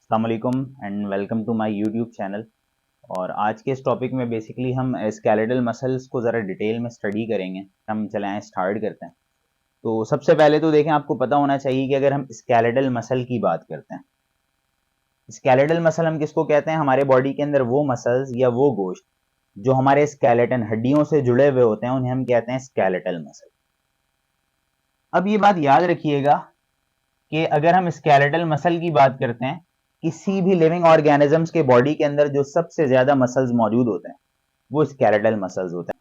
अस्सलाम वालेकुम and welcome to my YouTube channel. और आज के इस टॉपिक में बेसिकली हम स्केलेटल मसल्स को ज़रा डिटेल में स्टडी करेंगे। हम चले आए स्टार्ट करते हैं। तो सबसे पहले तो देखें, आपको पता होना चाहिए कि अगर हम स्केलेटल मसल की बात करते हैं, स्केलेटल मसल हम किसको कहते हैं? हमारे बॉडी के अंदर वो मसल्स या वो गोश्त जो हमारे स्केलेटन हड्डियों से जुड़े हुए होते हैं उन्हें हम कहते हैं स्केलेटल मसल। अब ये बात याद रखिएगा कि अगर हम स्केलेटल मसल की बात करते हैं, किसी भी लिविंग ऑर्गेनिजम्स के बॉडी के अंदर जो सबसे ज्यादा मसल्स मौजूद होते हैं वो स्केलेटल मसल्स होते हैं।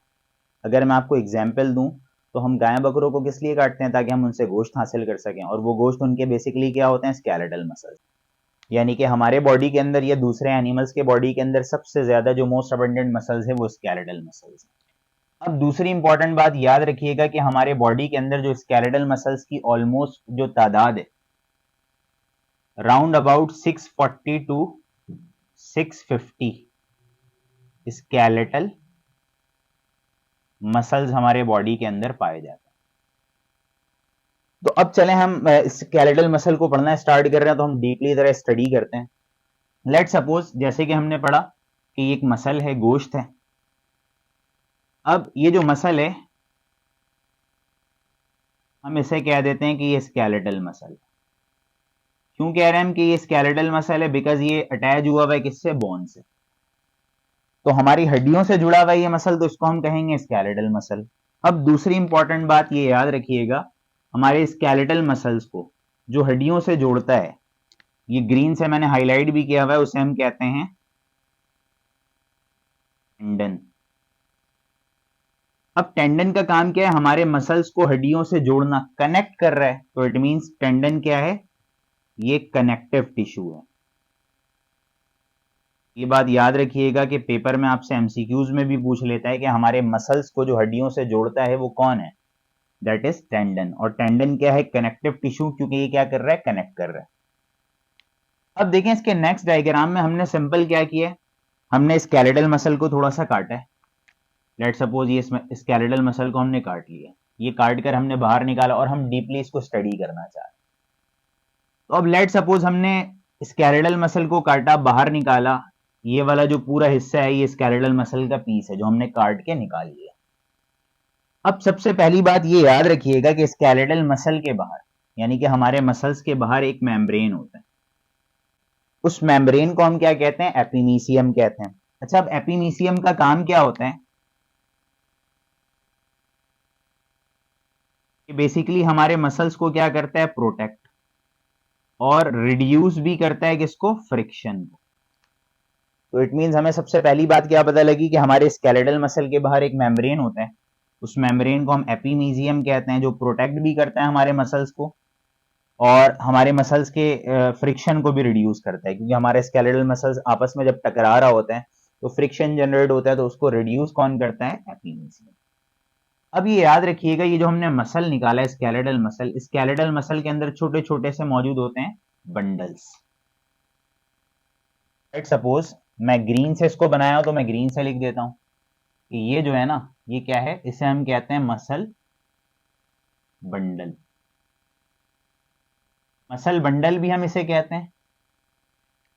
अगर मैं आपको एग्जांपल दूं तो हम गाय बकरों को किस लिए काटते हैं? ताकि हम उनसे गोश्त हासिल कर सकें, और वो गोश्त उनके बेसिकली क्या होते हैं? Skeletal muscles. यानी कि हमारे बॉडी के अंदर या दूसरे एनिमल्स के बॉडी के अंदर सबसे ज्यादा जो मोस्ट अबंडेंट मसल्स है वो स्केलेटल मसल्स हैं। अब दूसरी इंपॉर्टेंट बात याद रखिएगा कि हमारे बॉडी के अंदर जो स्केलेटल मसल्स की ऑलमोस्ट जो तादाद है, round about 640 to 650 skeletal muscles हमारे बॉडी के अंदर पाए जाते हैं। तो अब चलें, हम स्केलेटल मसल को पढ़ना स्टार्ट कर रहे हैं तो हम डीपली तरह स्टडी करते हैं। लेट सपोज जैसे कि हमने पढ़ा कि एक मसल है, गोश्त है। अब ये जो मसल है हम इसे कह देते हैं कि ये स्केलेटल मसल। क्यों कह रहे हैं हम कि ये स्केलेटल मसल है? बिकॉज ये अटैच हुआ हुआ है किससे? बोन से। तो हमारी हड्डियों से जुड़ा हुआ ये मसल, तो इसको हम कहेंगे स्केलेटल मसल। अब दूसरी इंपॉर्टेंट बात ये याद रखिएगा, हमारे स्केलेटल मसल्स को जो हड्डियों से जोड़ता है, ये ग्रीन से मैंने हाईलाइट भी किया हुआ है, उसे हम कहते हैं टेंडन। अब टेंडन का काम क्या है? हमारे मसल्स को हड्डियों से जोड़ना, कनेक्ट कर रहा है। तो इट मींस टेंडन क्या है? ये कनेक्टिव टिश्यू है। ये बात याद रखिएगा कि पेपर में आपसे एमसीक्यूज में भी पूछ लेता है कि हमारे मसल्स को जो हड्डियों से जोड़ता है वो कौन है? That is tendon. और टेंडन क्या है? कनेक्टिव टिश्यू, क्योंकि ये क्या कर रहा है? कनेक्ट कर रहा है। अब देखें इसके नेक्स्ट डायग्राम में हमने सिंपल क्या किया है, हमने स्केलेटल मसल को थोड़ा सा काटा है। लेट सपोज ये स्केलेटल मसल को हमने काट लिया, ये काट कर हमने बाहर निकाला और हम डीपली इसको स्टडी करना चाह रहे हैं। तो अब लेट सपोज हमने स्केलेटल मसल को काटा, बाहर निकाला, ये वाला जो पूरा हिस्सा है ये स्केलेटल मसल का पीस है जो हमने काट के निकाल लिया। अब सबसे पहली बात ये याद रखिएगा कि स्केलेटल मसल के बाहर, यानी कि हमारे मसल्स के बाहर एक मेम्ब्रेन होता है। उस मेम्ब्रेन को हम क्या कहते हैं? एपिमीसियम कहते हैं। अच्छा, अब एपिमीसियम का काम क्या होता है? कि बेसिकली हमारे मसल्स को क्या करता है? प्रोटेक्ट और रिड्यूस भी करता है किसको? फ्रिक्शन को। तो इट मींस हमें सबसे पहली बात क्या पता लगी कि हमारे स्केलेटल मसल के बाहर एक मेम्ब्रेन होता है। उस मेम्ब्रेन को हम एपिमीसियम कहते हैं, जो प्रोटेक्ट भी करता है हमारे मसल्स को और हमारे मसल्स के फ्रिक्शन को भी रिड्यूस करता है। क्योंकि हमारे स्केलेटल मसल्स आपस में जब टकरा रहा होता है तो फ्रिक्शन जनरेट होता है, तो उसको रिड्यूस कौन करता है? एपिमीसियम। अब ये याद रखिएगा, ये जो हमने मसल निकाला है स्केलेटल मसल के अंदर छोटे छोटे से मौजूद होते हैं बंडल्स। लेट सपोज मैं ग्रीन से इसको बनाया हूं तो मैं ग्रीन से लिख देता हूं कि ये जो है ना, ये क्या है? इसे हम कहते हैं मसल बंडल। मसल बंडल भी हम इसे कहते हैं,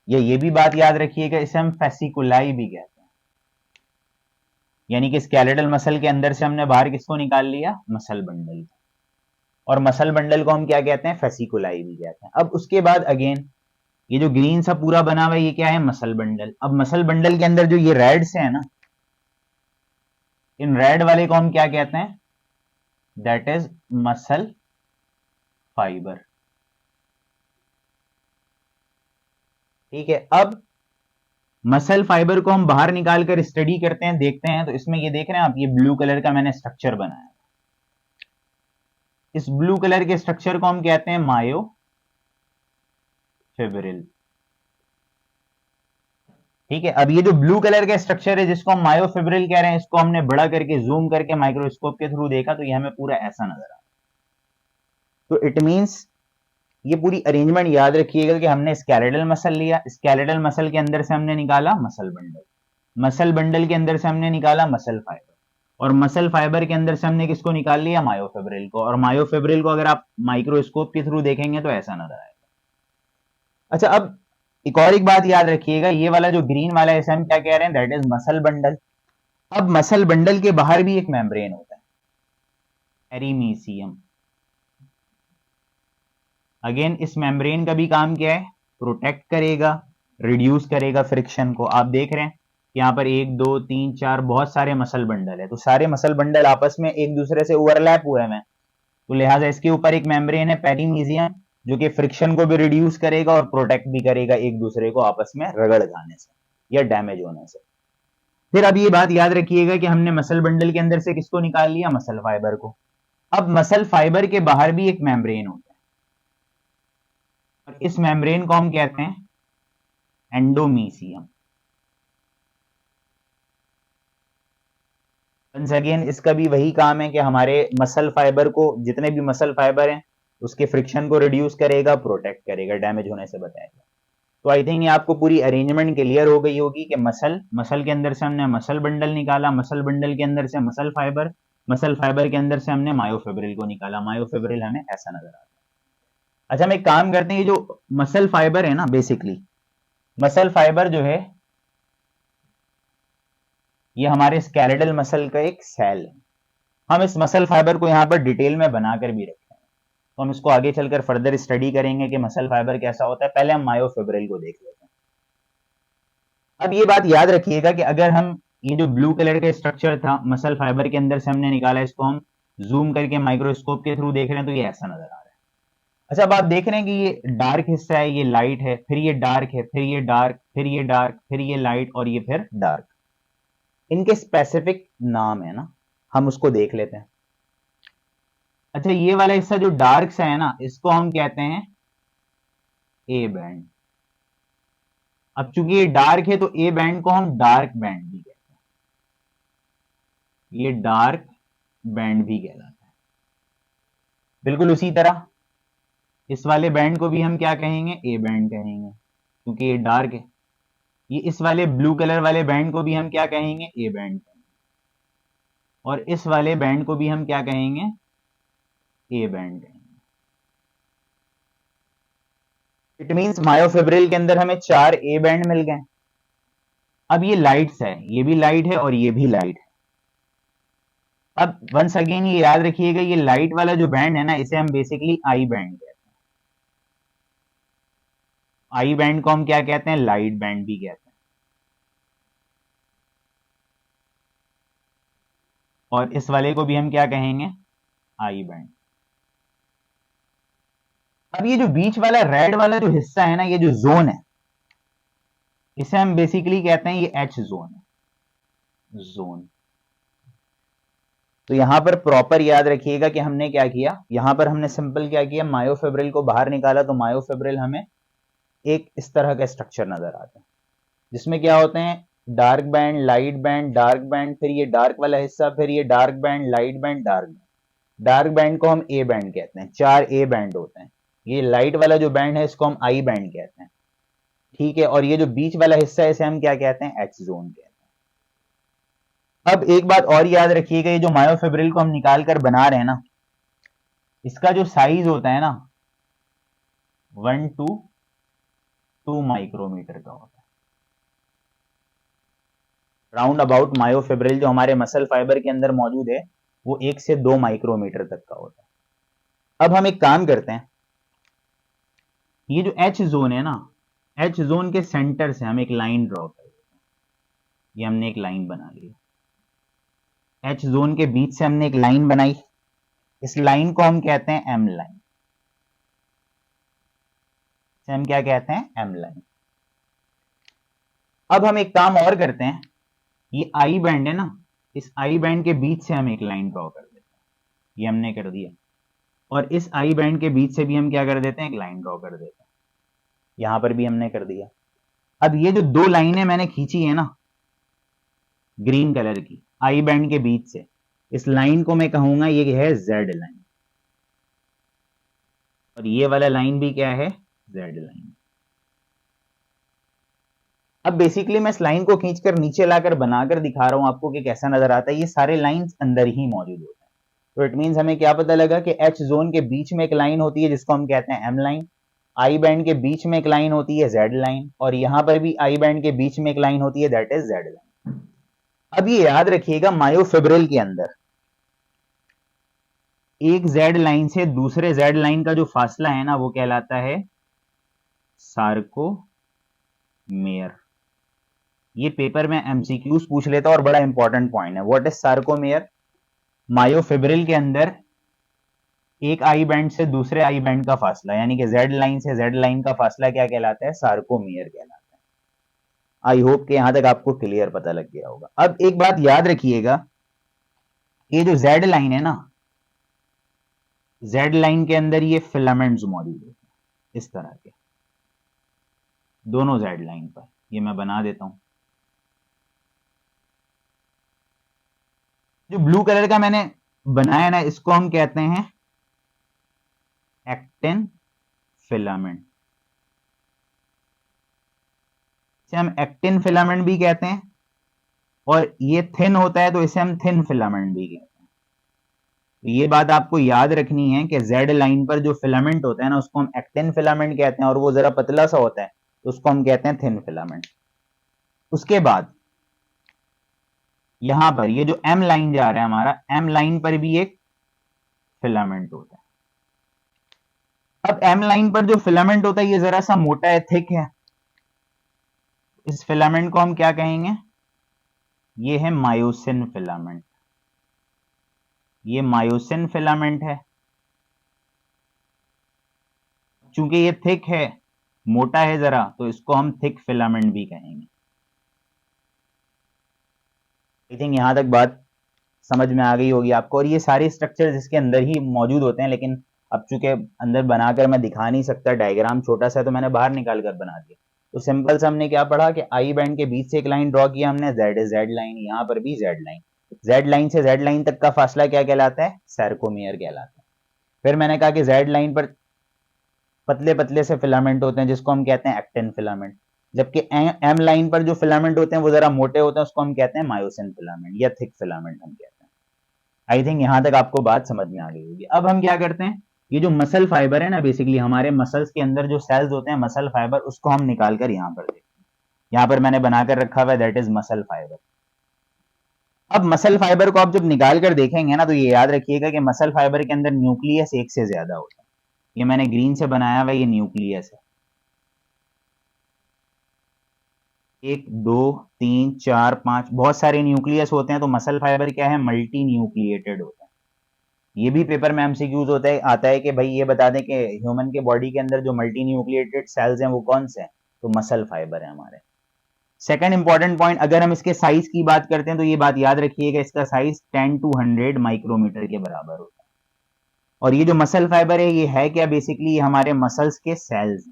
या ये भी बात याद रखिएगा इसे हम फेसिकुलाई भी कहते हैं। यानी कि स्केलेटल मसल के अंदर से हमने बाहर किसको निकाल लिया? Muscle bundle. और मसल बंडल को हम क्या कहते हैं? फेसिकुलाई भी कहते हैं। अब उसके बाद अगेन ये जो ग्रीन सा पूरा बना हुआ है ये क्या है? Muscle bundle. अब मसल बंडल के अंदर जो ये रेड से है ना, इन रेड वाले को हम क्या कहते हैं? That is muscle fibre. ठीक है। अब मसल फाइबर को हम बाहर निकाल कर स्टडी करते हैं, देखते हैं। तो इसमें ये देख रहे हैं आप, ये ब्लू कलर का मैंने स्ट्रक्चर बनाया। इस ब्लू कलर के स्ट्रक्चर को हम कहते हैं मायोफिब्रिल। ठीक है। अब ये जो ब्लू कलर का स्ट्रक्चर है जिसको हम मायोफिब्रिल कह रहे हैं, इसको हमने बड़ा करके जूम करके माइक्रोस्कोप के थ्रू देखा तो ये हमें पूरा ऐसा नजर आ रहा है। तो इट मींस ये पूरी अरेंजमेंट याद रखिएगा कि हमने स्केलेटल मसल लिया, स्केलेटल मसल के अंदर से हमने निकाला मसल बंडल, मसल बंडल के अंदर से हमने निकाला मसल फाइबर, और मसल फाइबर के अंदर से हमने किसको निकाल लिया? मायोफिब्रिल को। और मायोफिब्रिल को अगर आप माइक्रोस्कोप के थ्रू देखेंगे तो ऐसा नजर आएगा। अच्छा, अब एक बात याद रखिएगा, ये वाला जो ग्रीन वाला है इसे हम क्या कह रहे हैं, दैट इज मसल बंडल। अब मसल बंडल के बाहर भी एक मेम्ब्रेन होता है, पेरीमीसियम। अगेन इस मेम्ब्रेन का भी काम क्या है, प्रोटेक्ट करेगा, रिड्यूस करेगा फ्रिक्शन को। आप देख रहे हैं यहाँ पर 1 2 3 4 बहुत सारे मसल बंडल है, तो सारे मसल बंडल आपस में एक दूसरे से ओवरलैप हुए हैं, तो लिहाजा इसके ऊपर एक मेम्ब्रेन है पेरीमीसियम, जो कि फ्रिक्शन को भी रिड्यूस करेगा और प्रोटेक्ट भी करेगा एक दूसरे को आपस में रगड़ जाने से या डैमेज होने से। फिर अब ये बात याद रखिएगा कि हमने मसल बंडल के अंदर से किसको निकाल लिया, मसल फाइबर को। अब मसल फाइबर के बाहर भी एक मेम्ब्रेन होता है, और इस मेम्ब्रेन को हम कहते हैं एंडोमीसियम। वंस अगेन इसका भी वही काम है कि हमारे मसल फाइबर को, जितने भी मसल फाइबर हैं उसके फ्रिक्शन को रिड्यूस करेगा, प्रोटेक्ट करेगा, डैमेज होने से बचाएगा। तो आई थिंक ये आपको पूरी अरेंजमेंट क्लियर हो गई होगी कि मसल के अंदर से हमने मसल बंडल निकाला, मसल बंडल के अंदर से मसल फाइबर के अंदर से हमने मायोफिब्रिल को निकाला, मायोफिब्रिल हमें ऐसा नजर आता है। अच्छा हम एक काम करते हैं, ये जो मसल फाइबर है ना, बेसिकली मसल फाइबर जो है ये हमारे स्केलेटल मसल का एक सेल है। हम इस मसल फाइबर को यहां पर डिटेल में बनाकर भी रखते हैं, तो हम इसको आगे चलकर फर्दर स्टडी करेंगे कि मसल फाइबर कैसा होता है। पहले हम मायोफिब्रिल को देख लेते हैं। अब ये बात याद रखिएगा कि अगर हम ये जो ब्लू कलर का स्ट्रक्चर था मसल फाइबर के अंदर से हमने निकाला, इसको हम जूम करके माइक्रोस्कोप के थ्रू देख रहे हैं तो ये ऐसा नजर आ रहा है। अच्छा अब आप देख रहे हैं कि ये डार्क हिस्सा है, ये लाइट है, फिर ये डार्क है, फिर ये डार्क, फिर ये डार्क, फिर ये लाइट और ये फिर डार्क। इनके स्पेसिफिक नाम है ना, हम उसको देख लेते हैं। अच्छा ये वाला हिस्सा जो डार्क सा है ना, इसको हम कहते हैं ए बैंड। अब चूंकि ये डार्क है तो ए बैंड को हम डार्क बैंड भी कहते हैं, ये डार्क बैंड भी कहलाता है। बिल्कुल उसी तरह इस वाले बैंड को भी हम क्या कहेंगे, ए बैंड कहेंगे, क्योंकि ये डार्क है। ये इस वाले ब्लू कलर वाले बैंड को भी हम क्या कहेंगे, ए बैंड कहेंगे, और इस वाले बैंड को भी हम क्या कहेंगे, ए बैंड कहेंगे। इट मींस मायोफिब्रिल के अंदर हमें 4 ए बैंड मिल गए। अब ये लाइट्स है, ये भी लाइट है और ये भी लाइट है। अब वंस अगेन ये याद रखिएगा, ये लाइट वाला जो बैंड है ना, इसे हम बेसिकली आई बैंड कहते हैं। आई बैंड को हम क्या कहते हैं, लाइट बैंड भी कहते हैं। और इस वाले को भी हम क्या कहेंगे, आई बैंड। अब ये जो बीच वाला रेड वाला जो हिस्सा है ना, ये जो जोन है, इसे हम बेसिकली कहते हैं ये एच जोन है, जोन। तो यहां पर प्रॉपर याद रखिएगा कि हमने क्या किया, यहां पर हमने सिंपल क्या किया, मायोफिब्रिल को बाहर निकाला, तो मायोफिब्रिल हमें एक इस तरह का स्ट्रक्चर नजर आता है, जिसमें क्या होते हैं, dark band, light band, dark band, फिर ये डार्क वाला हिस्सा, फिर ये dark band, light band, dark band. Dark band को हम ए बैंड कहते हैं, 4 ए बैंड होते हैं। ये लाइट वाला जो बैंड है इसको हम आई बैंड कहते हैं, ठीक है। और ये जो बीच वाला हिस्सा है इसे हम क्या कहते हैं, एच जोन कहते हैं। अब एक बात और याद रखिएगा, ये जो मायोफिब्रिल को हम निकाल कर बना रहे हैं ना, इसका जो साइज होता है ना 1 to 2 माइक्रोमीटर का होता है। राउंड अबाउट मायोफिब्रिल जो हमारे मसल फाइबर के अंदर मौजूद है वो 1 से 2 माइक्रोमीटर तक का होता है। अब हम एक काम करते हैं, ये जो एच जोन है ना, एच जोन के सेंटर से हम एक लाइन ड्रॉ कर देते हैं। ये हमने एक लाइन बना ली, एच जोन के बीच से हमने एक लाइन बनाई, इस लाइन को हम कहते हैं एम लाइन। इसे हम क्या कहते हैं, एम लाइन। अब हम एक काम और करते हैं, ये आई बैंड है ना, इस आई बैंड के बीच से हम एक लाइन ड्रॉ कर देते हैं, ये हमने कर दिया। और इस आई बैंड के बीच से भी हम क्या कर देते हैं, एक लाइन ड्रॉ कर देते हैं, यहां पर भी हमने कर दिया। अब ये जो 2 लाइनें मैंने खींची है ना ग्रीन कलर की आई बैंड के बीच से, इस लाइन को मैं कहूंगा ये है जेड लाइन, और ये वाला लाइन भी क्या है, जेड लाइन। अब बेसिकली मैं इस लाइन को खींचकर नीचे लाकर बनाकर दिखा रहा हूं आपको कि कैसा नजर आता है। ये सारे लाइंस अंदर ही मौजूद होते हैं, तो इट मींस हमें क्या पता लगा कि एच जोन के बीच में एक लाइन होती है जिसको हम कहते हैं एम लाइन, आई बैंड के बीच में एक लाइन होती है जेड लाइन, और यहां पर भी आई बैंड के बीच में एक लाइन होती है, दैट इज जेड लाइन। अब ये याद रखिएगा, मायोफिब्रिल के अंदर एक जेड लाइन से दूसरे जेड लाइन का जो फासला है ना, वो कहलाता है सार्कोमेयर। ये पेपर में एमसीक्यूज पूछ लेता और बड़ा इंपॉर्टेंट पॉइंट है। What is sarcomere? मायोफिब्रिल के अंदर एक आई बैंड से दूसरे आई बैंड का फासला, यानी कि जेड लाइन से जेड लाइन का फासला क्या कहलाता है? सार्कोमेयर कहलाता है। आई होप कि यहां तक आपको क्लियर पता लग गया होगा। अब एक बात याद रखिएगा, ये जो जेड लाइन है ना, जेड लाइन के अंदर ये फिलामेंट्स मौजूद होते हैं इस तरह के, दोनों जेड लाइन पर। ये मैं बना देता हूं। जो ब्लू कलर का मैंने बनाया ना, इसको हम कहते हैं एक्टिन फिलामेंट। इसे हम एक्टिन फिलामेंट भी कहते हैं, और ये थिन होता है तो इसे हम थिन फिलामेंट भी कहते हैं। तो ये बात आपको याद रखनी है कि जेड लाइन पर जो फिलामेंट होता है ना, उसको हम एक्टिन फिलामेंट कहते हैं, और वो जरा पतला सा होता है तो उसको हम कहते हैं थिन फिलामेंट। उसके बाद यहां पर ये जो एम लाइन जा रहा है हमारा, एम लाइन पर भी एक फिलामेंट होता है। अब एम लाइन पर जो फिलामेंट होता है ये जरा सा मोटा है, थिक है। इस फिलामेंट को हम क्या कहेंगे? ये है मायोसिन फिलामेंट। ये मायोसिन फिलामेंट है। चूंकि ये थिक है, मोटा है जरा, तो इसको हम थिक फिलामेंट भी कहेंगे। आई थिंक यहां तक बात समझ में आ गई होगी आपको। और ये सारे स्ट्रक्चर इसके अंदर ही मौजूद होते हैं, लेकिन अब चूंकि अंदर बनाकर मैं दिखा नहीं सकता, डायग्राम छोटा सा है, तो मैंने बाहर निकाल कर बना दिया। तो सिंपल से हमने क्या पढ़ा कि आई बैंड के बीच से एक लाइन ड्रॉ किया हमने, जेड इज जेड लाइन, यहां पर भी जेड लाइन। जेड लाइन से जेड लाइन तक का फासला क्या कहलाता है? सार्कोमेयर कहलाता है। फिर मैंने कहा कि जेड लाइन पर पतले पतले से फिलामेंट होते हैं जिसको हम कहते हैं एक्टिन फिलामेंट, जबकि एम लाइन पर जो फिलामेंट होते हैं वो जरा मोटे होते हैं, उसको हम कहते हैं मायोसिन फिलामेंट या थिक फिलामेंट हम कहते हैं। आई थिंक यहां तक आपको बात समझ में आ गई होगी। अब हम क्या करते हैं, ये जो मसल फाइबर है ना, बेसिकली हमारे मसल्स के अंदर जो सेल्स होते हैं मसल फाइबर, उसको हम निकाल कर यहां पर देखते हैं। यहां पर मैंने बनाकर रखा हुआ है, दैट इज मसल फाइबर। अब मसल फाइबर को आप जब निकाल कर देखेंगे ना, तो ये याद रखिएगा कि मसल फाइबर के अंदर न्यूक्लियस एक से ज्यादा होता है। ये मैंने ग्रीन से बनाया हुआ, ये न्यूक्लियस है। 1 2 3 4 5 बहुत सारे न्यूक्लियस होते हैं। तो मसल फाइबर क्या है? मल्टी न्यूक्लिएटेड होता है। ये भी पेपर में एमसीक्यूज होता है, आता है कि भाई ये बता दें कि ह्यूमन के बॉडी के अंदर जो मल्टी न्यूक्लिएटेड सेल्स हैं वो कौन से हैं? तो मसल फाइबर है हमारे। सेकंड इंपॉर्टेंट पॉइंट, अगर हम इसके साइज की बात करते हैं तो ये बात याद रखिएगा, इसका साइज 10 to 100 माइक्रोमीटर के बराबर होता है। और ये जो मसल फाइबर है ये है क्या? बेसिकली हमारे मसल्स के सेल्स।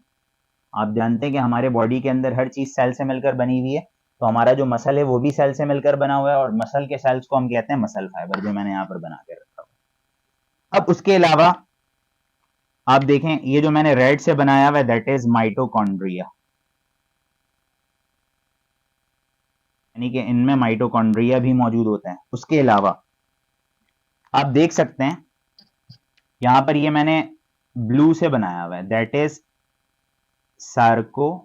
आप जानते हैं कि हमारे बॉडी के अंदर हर चीज सेल से मिलकर बनी हुई है, तो हमारा जो मसल है वो भी सेल से मिलकर बना हुआ है, और मसल के सेल्स को हम कहते हैं मसल फाइबर, जो मैंने यहाँ पर बना के रखा हुआ। अब उसके अलावा आप देखें, ये जो मैंने रेड से बनाया हुआ है, दैट इज माइटोकॉन्ड्रिया, यानी कि इनमें माइटोकॉन्ड्रिया भी मौजूद होता है। उसके अलावा आप देख सकते हैं यहां पर ये मैंने ब्लू से बनाया हुआ है, दैट इज सार्कोप्लाज्मिक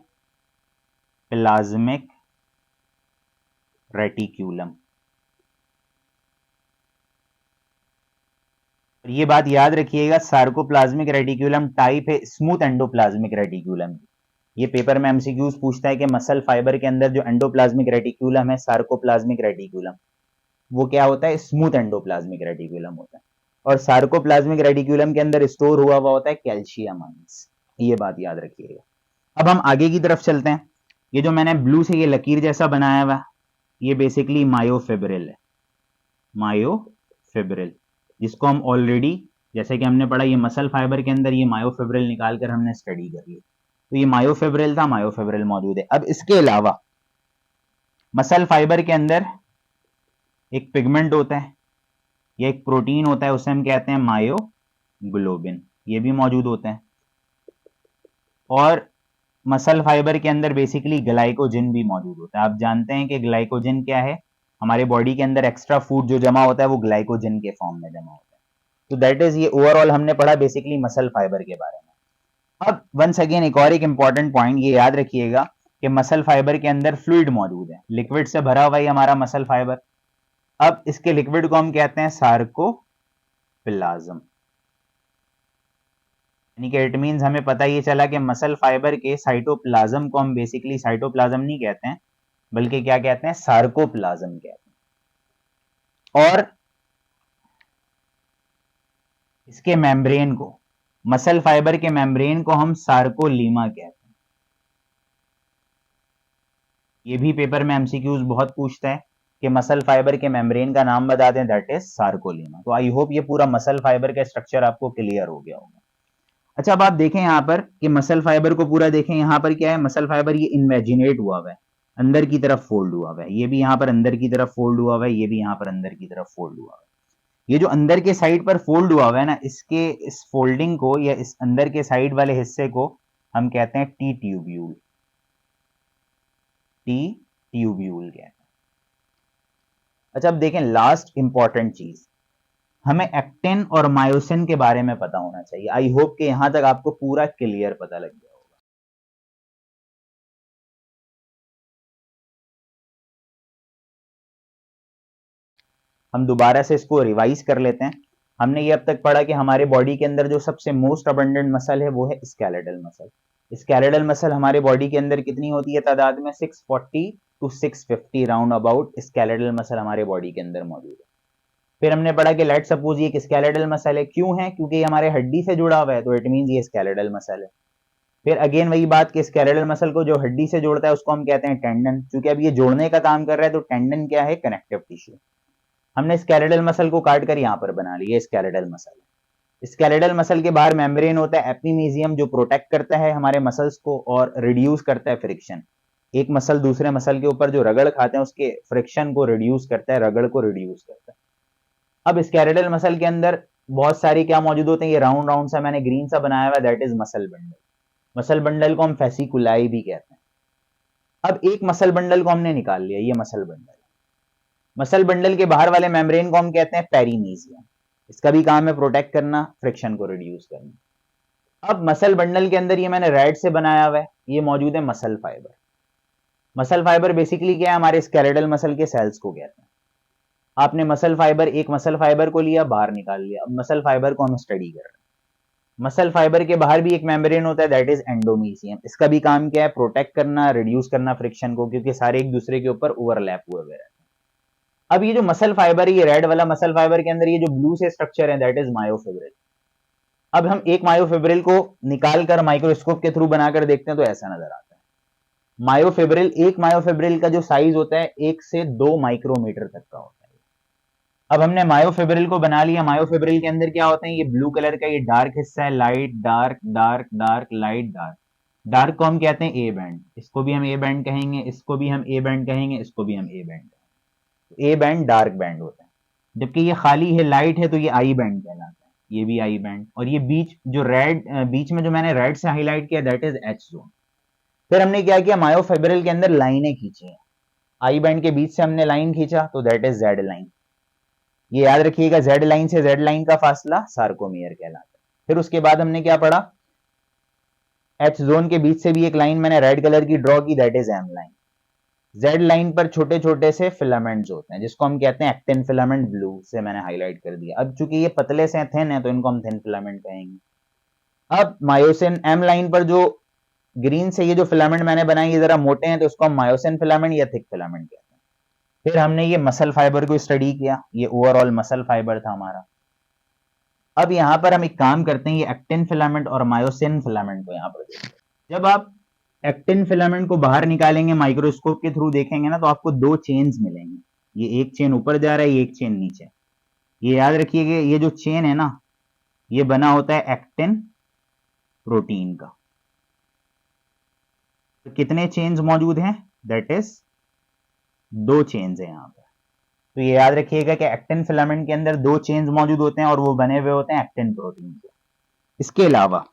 रेटिक्यूलम। ये बात याद रखिएगा, सार्कोप्लाज्मिक रेटिक्यूलम टाइप है स्मूथ एंडोप्लाज्मिक रेटिक्यूलम। ये पेपर में एमसीक्यूज पूछता है कि मसल फाइबर के अंदर जो एंडोप्लाज्मिक रेटिक्यूलम है, सार्कोप्लाज्मिक रेटिक्यूलम, वो क्या होता है? स्मूथ एंडोप्लाज्मिक रेटिक्यूलम होता है। और सार्कोप्लाज्मिक रेटिक्यूलम के अंदर स्टोर हुआ होता है कैल्शियम आयंस। ये बात याद रखिएगा। अब हम आगे की तरफ चलते हैं। ये जो मैंने ब्लू से ये लकीर जैसा बनाया हुआ, ये बेसिकली मायोफिब्रिल है। मायोफिब्रिल, जिसको हम ऑलरेडी, जैसे कि हमने पढ़ा, ये मसल फाइबर के अंदर ये मायोफिब्रिल निकालकर हमने स्टडी कर लिया। तो ये मायोफिब्रिल था, मायोफिब्रिल मौजूद है। अब इसके अलावा मसल फाइबर के अंदर एक पिगमेंट होता है, ये एक प्रोटीन होता है, उसे हम कहते हैं मायोग्लोबिन, ये भी मौजूद होता है। और मसल फाइबर के अंदर बेसिकली ग्लाइकोजन भी मौजूद होता है। आप जानते हैं कि ग्लाइकोजन क्या है? हमारे बॉडी के अंदर एक्स्ट्रा फूड जो जमा होता है वो ग्लाइकोजन के फॉर्म में जमा होता है। तो दैट इज, ये ओवरऑल हमने पढ़ा बेसिकली मसल फाइबर के बारे में। अब वंस अगेन एक और एक इंपॉर्टेंट पॉइंट ये याद रखिएगा कि मसल फाइबर के अंदर फ्लूइड मौजूद है, लिक्विड से भरा हुआ ही हमारा मसल फाइबर। अब इसके लिक्विड को हम कहते हैं सार्कोप्लाज्म। यानी कि इट मींस हमें पता ये चला कि मसल फाइबर के साइटोप्लाज्म को हम बेसिकली साइटोप्लाज्म नहीं कहते हैं, बल्कि क्या कहते हैं, सार्कोप्लाज्म कहते हैं। और इसके मेम्ब्रेन को, मसल फाइबर के मेम्ब्रेन को हम सार्कोलीमा कहते हैं। ये भी पेपर में एमसीक्यूज बहुत पूछता है कि मसल फाइबर के मेम्ब्रेन का नाम बता दें, दैट इज सार्कोलीमा। तो आई होप ये पूरा मसल फाइबर का स्ट्रक्चर आपको क्लियर हो गया होगा। अच्छा, अब आप देखें यहाँ पर कि मसल फाइबर को पूरा देखें, यहाँ पर क्या है, मसल फाइबर ये इन्वेजिनेट हुआ हुआ है, अंदर की तरफ फोल्ड हुआ हुआ है, ये भी यहाँ पर अंदर की तरफ फोल्ड हुआ हुआ है, ये भी यहाँ पर अंदर की तरफ फोल्ड हुआ हुआ है। ये जो अंदर के साइड पर फोल्ड हुआ हुआ है ना, इसके इस फोल्डिंग को या इस अंदर के साइड वाले हिस्से को हम कहते हैं टी ट्यूब्यूल। टी ट्यूब्यूल कहते हैं। अच्छा, अब देखें लास्ट इंपॉर्टेंट चीज, हमें एक्टिन और मायोसिन के बारे में पता होना चाहिए। आई होप कि यहां तक आपको पूरा क्लियर पता लग गया होगा। हम दोबारा से इसको रिवाइज कर लेते हैं। हमने ये अब तक पढ़ा कि हमारे बॉडी के अंदर जो सबसे मोस्ट अबंडेंट मसल है वो है स्केलेटल मसल। स्केलेटल मसल हमारे बॉडी के अंदर कितनी होती है तादाद में, 640 to 650 round about skeletal muscle हमारे बॉडी के अंदर मौजूद है। फिर हमने पढ़ा कि लेट सपोज ये एक स्केलेटल मसल है, क्यों है, क्योंकि ये हमारे हड्डी से जुड़ा हुआ है, तो इट मींस ये स्केलेटल मसल है। फिर अगेन वही बात कि स्केलेटल मसल को जो हड्डी से जोड़ता है उसको हम कहते हैं टेंडन, क्योंकि अब ये जोड़ने का काम कर रहा है, तो टेंडन क्या है, कनेक्टिव टिश्यू। हमने स्केलेटल मसल को काट कर यहां पर बना लिया, स्केलेटल मसल है। स्केलेटल मसल के बाहर मेम्ब्रेन होता है एपिमीजियम, जो प्रोटेक्ट करता है हमारे मसल्स को और रिड्यूस करता है फ्रिक्शन। एक मसल दूसरे मसल के ऊपर जो रगड़ खाते हैं उसके फ्रिक्शन को रिड्यूस करता है, रगड़ को रिड्यूस करता है। अब स्केलेटल मसल के अंदर बहुत सारी क्या मौजूद होते हैं, ये राउंड राउंड सा मैंने ग्रीन सा बनाया हुआ, that is muscle bundle. Muscle bundle को हम फेसिकुलाई भी कहते हैं। अब एक मसल बंडल को हमने निकाल लिया, ये मसल बंडल। मसल बंडल के बाहर वाले मेम्ब्रेन को हम कहते हैं पेरीमीजियम। इसका भी काम है प्रोटेक्ट करना, फ्रिक्शन को रिड्यूस करना। अब मसल बंडल के अंदर ये मैंने रेड से बनाया हुआ है, ये मौजूद है muscle fibre. Muscle fibre basically क्या है, हमारे स्केलेटल मसल के सेल्स को कहते हैं। आपने मसल फाइबर, एक मसल फाइबर को लिया, बाहर निकाल लिया। अब मसल फाइबर को हम स्टडी कर रहे हैं। मसल फाइबर के बाहर भी एक मेम्ब्रेन होता है, दैट इज एंडोमीसियम। इसका भी काम क्या है, प्रोटेक्ट करना, रिड्यूस करना फ्रिक्शन को, क्योंकि सारे एक दूसरे के ऊपर ओवरलैप हुए हुए रहते हैं। अब ये जो मसल फाइबर है, ये रेड वाला मसल फाइबर के अंदर ये जो ब्लू से स्ट्रक्चर है, दैट इज मायोफिब्रिल। अब हम एक मायोफिब्रिल को निकाल कर माइक्रोस्कोप के थ्रू बनाकर देखते हैं तो ऐसा नजर आता है। मायोफिब्रिल, एक मायोफिब्रिल का जो साइज होता है 1 से 2 माइक्रोमीटर तक का होता है। अब हमने मायोफिब्रिल को बना लिया। मायोफिब्रिल के अंदर क्या होते हैं, ये ब्लू कलर का ये डार्क हिस्सा है, light dark dark dark light dark. Dark को हम कहते हैं ए बैंड, इसको भी हम ए बैंड कहेंगे, इसको भी हम ए बैंड कहेंगे, इसको भी हम ए बैंड कहेंगे। ए बैंड डार्क बैंड होता है, जबकि ये खाली है, लाइट है, तो ये आई बैंड कहलाता है। ये भी आई बैंड। और ये बीच जो रेड, बीच में जो मैंने रेड से हाईलाइट किया, दैट इज एच जोन। फिर हमने क्या किया, मायोफिब्रिल के अंदर लाइनें खींची हैं। आई बैंड के बीच से हमने लाइन खींचा, तो दैट इज जेड लाइन। ये याद रखिएगा, जेड लाइन से जेड लाइन का फासला सार्कोमियर कहलाता है। फिर उसके बाद हमने क्या पढ़ा, एच जोन के बीच से भी एक लाइन मैंने रेड कलर की ड्रॉ की, that is M line. Z line पर छोटे छोटे से फिलामेंट्स होते हैं, जिसको हम कहते हैं एक्टिन फिलामेंट, ब्लू से मैंने हाईलाइट कर दिया। अब चूंकि ये पतले से थिन है, तो इनको हम थिन फिलामेंट कहेंगे। अब मायोसिन, एम लाइन पर जो ग्रीन से ये जो फिलामेंट मैंने बनाए, ये जरा मोटे हैं, तो उसको हम मायोसिन फिलामेंट या थिक फिलामेंट कहते हैं। फिर हमने ये मसल फाइबर को स्टडी किया, ये ओवरऑल मसल फाइबर था हमारा। अब यहां पर हम एक काम करते हैं, ये एक्टिन फिलामेंट और मायोसिन फिलामेंट को यहां पर देखते हैं। जब आप एक्टिन फिलामेंट को बाहर निकालेंगे, माइक्रोस्कोप के थ्रू देखेंगे ना, तो आपको दो चेन्स मिलेंगे। ये एक चेन ऊपर जा रहा है, ये एक चेन नीचे। ये याद रखिएगा, ये जो चेन है ना, ये बना होता है एक्टिन प्रोटीन का। तो कितने चेन्स मौजूद हैं, दैट इज दो चेन्स है यहां पर। तो ये याद रखिएगा कि एक्टिन फिलामेंट के अंदर दो चेन्स मौजूद होते हैं और वो बने हुए होते हैं एक्टिन प्रोटीन से। इसके अलावा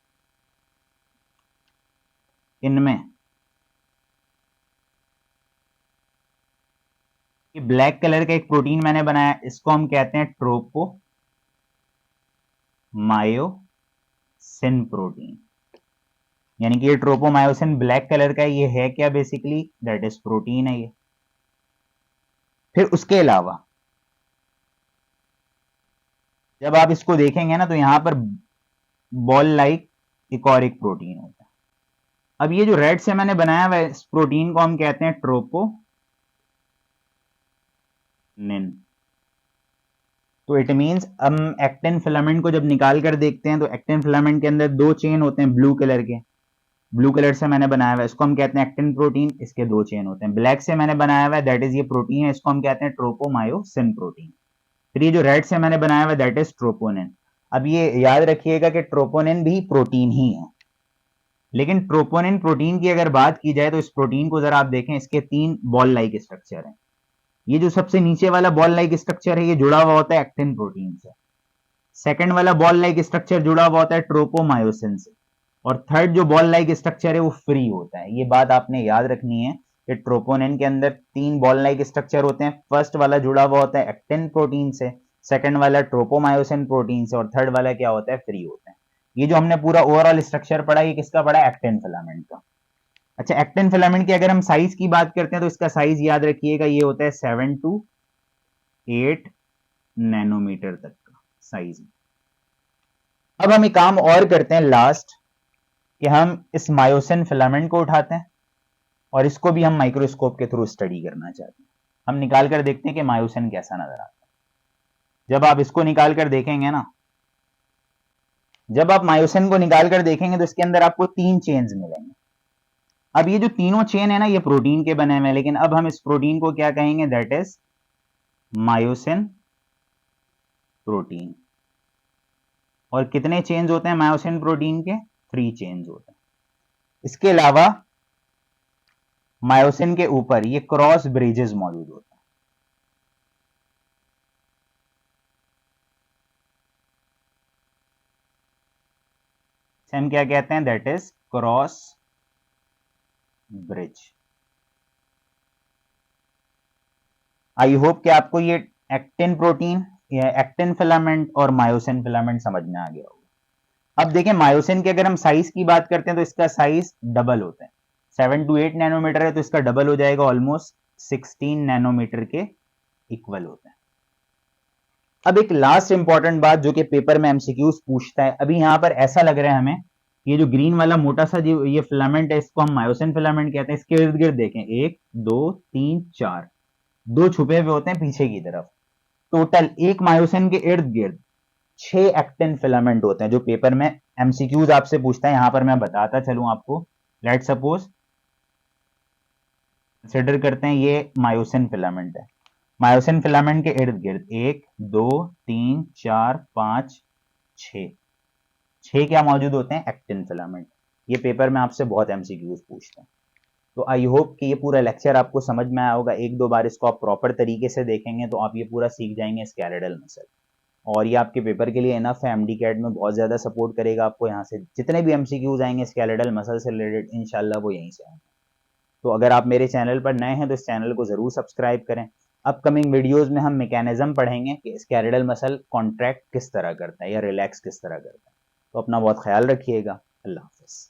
इनमें ये ब्लैक कलर का एक प्रोटीन मैंने बनाया, इसको हम कहते हैं ट्रोपोमायोसिन प्रोटीन। यानी कि ये ट्रोपोमायोसिन ब्लैक कलर का है, ये है क्या बेसिकली, दैट इज प्रोटीन है ये। फिर उसके अलावा जब आप इसको देखेंगे ना तो यहां पर बॉल लाइक एक और एक प्रोटीन होता है। अब ये जो रेड से मैंने बनाया हुआ इस प्रोटीन को हम कहते हैं ट्रोपोनिन। तो इट मींस हम एक्टिन फिलामेंट को जब निकाल कर देखते हैं तो एक्टिन फिलामेंट के अंदर दो चेन होते हैं ब्लू कलर के, ब्लू कलर से मैंने बनाया हुआ है, इसको हम कहते हैं एक्टिन प्रोटीन, इसके दो चेन होते हैं। ब्लैक से मैंने बनाया हुआ है, दैट इज ये प्रोटीन है, इसको हम कहते हैं ट्रोपोमायोसिन प्रोटीन। फिर ये जो रेड से मैंने बनाया हुआ है दैट इज ट्रोपोनिन। अब ये याद रखिएगा कि ट्रोपोनिन भी प्रोटीन ही है, लेकिन ट्रोपोनिन प्रोटीन की अगर बात की जाए तो इस प्रोटीन को जरा आप देखें, इसके तीन बॉल लाइक स्ट्रक्चर हैं। ये जो सबसे नीचे वाला बॉल लाइक स्ट्रक्चर है ये जुड़ा हुआ होता है एक्टिन प्रोटीन से, सेकंड वाला बॉल लाइक स्ट्रक्चर जुड़ा हुआ होता है ट्रोपोमायोसिन से, और थर्ड जो बॉल लाइक स्ट्रक्चर है वो फ्री होता है। ये बात आपने याद रखनी है कि ट्रोपोनिन के अंदर तीन बॉल लाइक स्ट्रक्चर होते हैं, फर्स्ट वाला जुड़ा हुआ होता है एक्टिन प्रोटीन से, सेकंड वाला ट्रोपोमायोसिन प्रोटीन से, और थर्ड वाला क्या होता है, फ्री होता है। ये जो हमने पूरा ओवरऑल स्ट्रक्चर पढ़ा ये किसका पढ़ा, एक्टिन फिलामेंट का। अच्छा, एक्टिन फिलामेंट की अगर हम साइज की बात करते हैं तो इसका साइज याद रखिएगा ये होता है 7 to 8 नैनोमीटर तक का साइज। अब हम एक काम और करते हैं लास्ट, कि हम इस मायोसिन फिलामेंट को उठाते हैं और इसको भी हम माइक्रोस्कोप के थ्रू स्टडी करना चाहते हैं। हम निकाल कर देखते हैं कि मायोसिन कैसा नजर आता है। जब आप इसको निकाल कर देखेंगे ना, जब आप मायोसिन को निकाल कर देखेंगे तो इसके अंदर आपको तीन चेन्स मिलेंगे। अब ये जो तीनों चेन है ना ये प्रोटीन के बने हुए हैं, लेकिन अब हम इस प्रोटीन को क्या कहेंगे, दैट इज मायोसिन प्रोटीन। और कितने चेन्स होते हैं मायोसिन प्रोटीन के, 3 चेन्स होते हैं। इसके अलावा मायोसिन के ऊपर ये क्रॉस ब्रिजेस मौजूद होते हैं। हम क्या कहते हैं, that is cross bridge. I hope कि आपको ये एक्टिन प्रोटीन, एक्टिन फिलामेंट और मायोसिन फिलामेंट समझ में आ गया होगा। अब देखें मायोसिन की अगर हम साइज की बात करते हैं तो इसका साइज डबल होता है, 7 to 8 नैनोमीटर है तो इसका डबल हो जाएगा, ऑलमोस्ट 16 नैनोमीटर के इक्वल होता है। अब एक लास्ट इंपॉर्टेंट बात जो कि पेपर में एमसीक्यूज पूछता है, अभी यहां पर ऐसा लग रहा है हमें ये जो ग्रीन वाला मोटा सा जो ये फिलामेंट है इसको हम मायोसिन फिलामेंट कहते हैं। इसके इर्द गिर्द देखें 1 2 3 4 दो छुपे हुए होते हैं पीछे की तरफ। टोटल एक मायोसिन के इर्द गिर्द 6 एक्टिन फिलामेंट होते हैं जो पेपर में एमसीक्यूज आपसे पूछता है। यहां पर मैं बताता चलूं आपको, लेट सपोज कंसिडर करते हैं ये मायोसिन फिलामेंट है। मायोसिन फिलामेंट के इर्द गिर्द 1 2 3 4 5 6 6 क्या मौजूद होते हैं, एक्टिन फिलामेंट। ये पेपर में आपसे बहुत एमसीक्यूज पूछते हैं। तो आई होप कि ये पूरा लेक्चर आपको समझ में आया होगा। एक दो बार इसको आप प्रॉपर तरीके से देखेंगे तो आप ये पूरा सीख जाएंगे स्केलेटल मसल, और ये आपके पेपर के लिए इनफ है। एमडी कैट में बहुत ज्यादा सपोर्ट करेगा आपको। यहाँ से जितने भी एमसीक्यूज आएंगे स्केलेटल मसल से रिलेटेड इंशाल्लाह वो यहीं से आएंगे। तो अगर आप मेरे चैनल पर नए हैं तो इस चैनल को जरूर सब्सक्राइब करें। अपकमिंग वीडियोस में हम मैकेनिज्म पढ़ेंगे कि स्केलेटल मसल कॉन्ट्रैक्ट किस तरह करता है या रिलैक्स किस तरह करता है। तो अपना बहुत ख्याल रखिएगा। अल्लाह हाफ़िज़।